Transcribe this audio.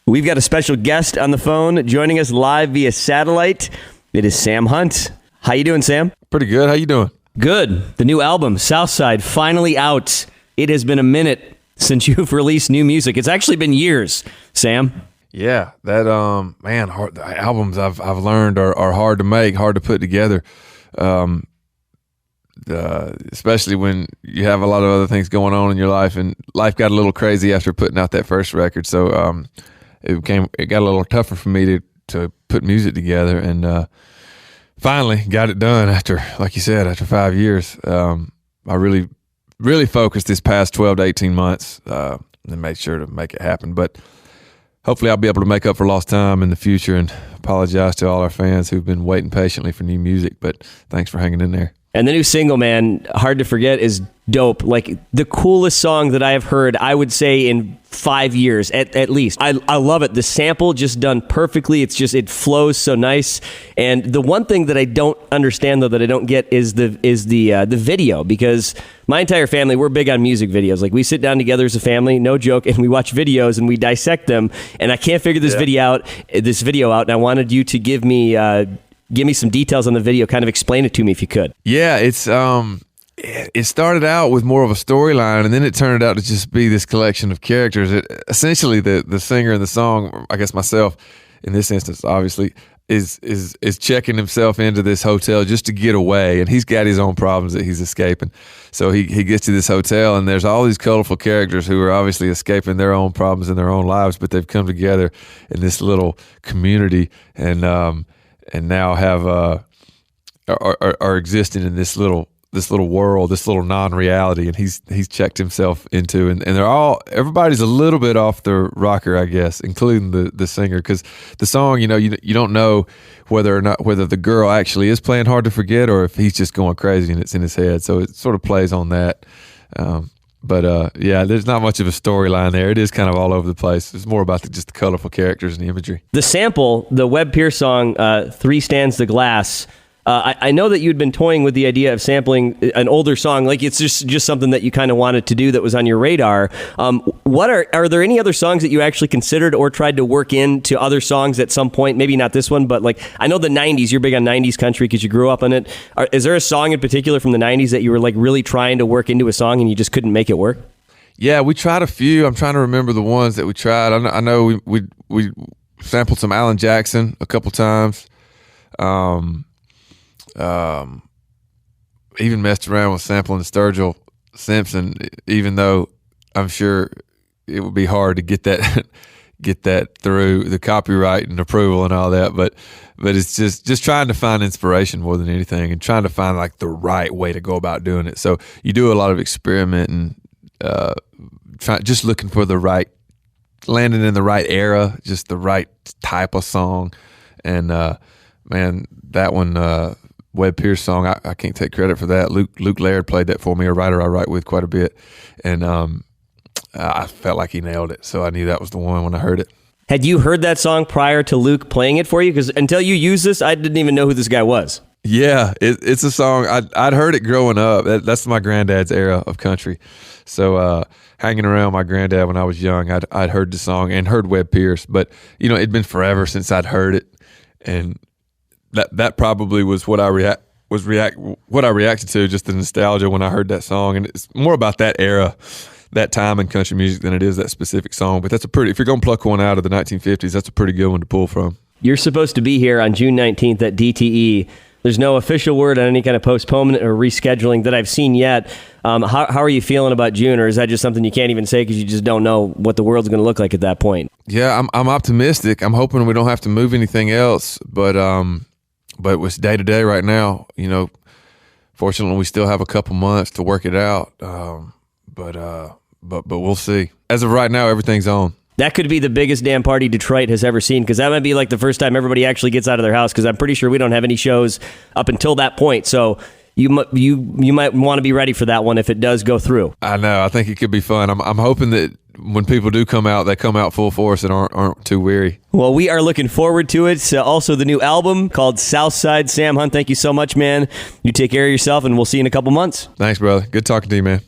We've got a special guest on the phone joining us live via satellite. It is Sam Hunt. How you doing, Sam? Pretty good. How you doing? Good. The new album, Southside, finally out. It has been a minute since you've released new music. It's actually been years, Sam. Yeah, that the albums I've learned are hard to make, hard to put together. Especially when you have a lot of other things going on in your life, and life got a little crazy after putting out that first record. So it got a little tougher for me to put music together, and finally got it done after, like you said, after 5 years. I really focused this past 12 to 18 months and made sure to make it happen. But hopefully I'll be able to make up for lost time in the future, and apologize to all our fans who've been waiting patiently for new music. But thanks for hanging in there. And the new single, man, Hard to Forget, is dope. Like, the coolest song that I have heard, I would say, in 5 years, at least. I love it. The sample just done perfectly. It flows so nice. And the one thing that I don't understand, though, that I don't get is the video, because my entire family, we're big on music videos. Like, we sit down together as a family, no joke, and we watch videos and we dissect them. And I can't figure this video out. And I wanted you to give me some details on the video, kind of explain it to me if you could. Yeah, it started out with more of a storyline, and then it turned out to just be this collection of characters. Essentially, the singer in the song, I guess myself, in this instance, obviously, is checking himself into this hotel just to get away, and he's got his own problems that he's escaping. So he gets to this hotel, and there's all these colorful characters who are obviously escaping their own problems in their own lives, but they've come together in this little community, and now have are existing in this little world, this little non-reality, and he's checked himself into, and everybody's a little bit off the rocker, I guess, including the singer, because the song, you don't know whether the girl actually is playing Hard to Forget or if he's just going crazy and it's in his head. So it sort of plays on that. But there's not much of a storyline there. It is kind of all over the place. It's more about just the colorful characters and the imagery. The sample, the Webb Pierce song, Three Stands the Glass, I know that you'd been toying with the idea of sampling an older song. Like, it's just something that you kind of wanted to do that was on your radar. Are there any other songs that you actually considered or tried to work into other songs at some point? Maybe not this one, but like, I know the 90s, you're big on 90s country because you grew up on it. Is there a song in particular from the 90s that you were like really trying to work into a song and you just couldn't make it work? Yeah, we tried a few. I'm trying to remember the ones that we tried. I know we sampled some Alan Jackson a couple times. Even messed around with sampling Sturgill Simpson, even though I'm sure it would be hard to get that through the copyright and approval and all that. But it's just trying to find inspiration more than anything, and trying to find like the right way to go about doing it. So you do a lot of experimenting, just looking for landing in the right era, just the right type of song. And man, that one, Webb Pierce song, I can't take credit for that. Luke Laird played that for me, a writer I write with quite a bit, and I felt like he nailed it, so I knew that was the one when I heard it. Had you heard that song prior to Luke playing it for you? Because until you used this, I didn't even know who this guy was. Yeah, it's a song. I'd heard it growing up. That's my granddad's era of country. So hanging around my granddad when I was young, I'd heard the song and heard Webb Pierce, but it'd been forever since I'd heard it, and that probably was what I reacted to, just the nostalgia when I heard that song. And it's more about that era, that time in country music, than it is that specific song. But if you're going to pluck one out of the 1950s, that's a pretty good one to pull from. You're supposed to be here on June 19th at DTE. There's no official word on any kind of postponement or rescheduling that I've seen yet. How are you feeling about June, or is that just something you can't even say because you just don't know what the world's going to look like at that point? Yeah, I'm optimistic. I'm hoping we don't have to move anything else, but with day to day right now, fortunately we still have a couple months to work it out. But we'll see. As of right now, everything's on. That could be the biggest damn party Detroit has ever seen, because that might be like the first time everybody actually gets out of their house, because I'm pretty sure we don't have any shows up until that point. So you might want to be ready for that one if it does go through. I know. I think it could be fun. I'm hoping that when people do come out, they come out full force and aren't too weary. Well, we are looking forward to it. Also, the new album called Southside. Sam Hunt, thank you so much, man. You take care of yourself, and we'll see you in a couple months. Thanks, brother. Good talking to you, man.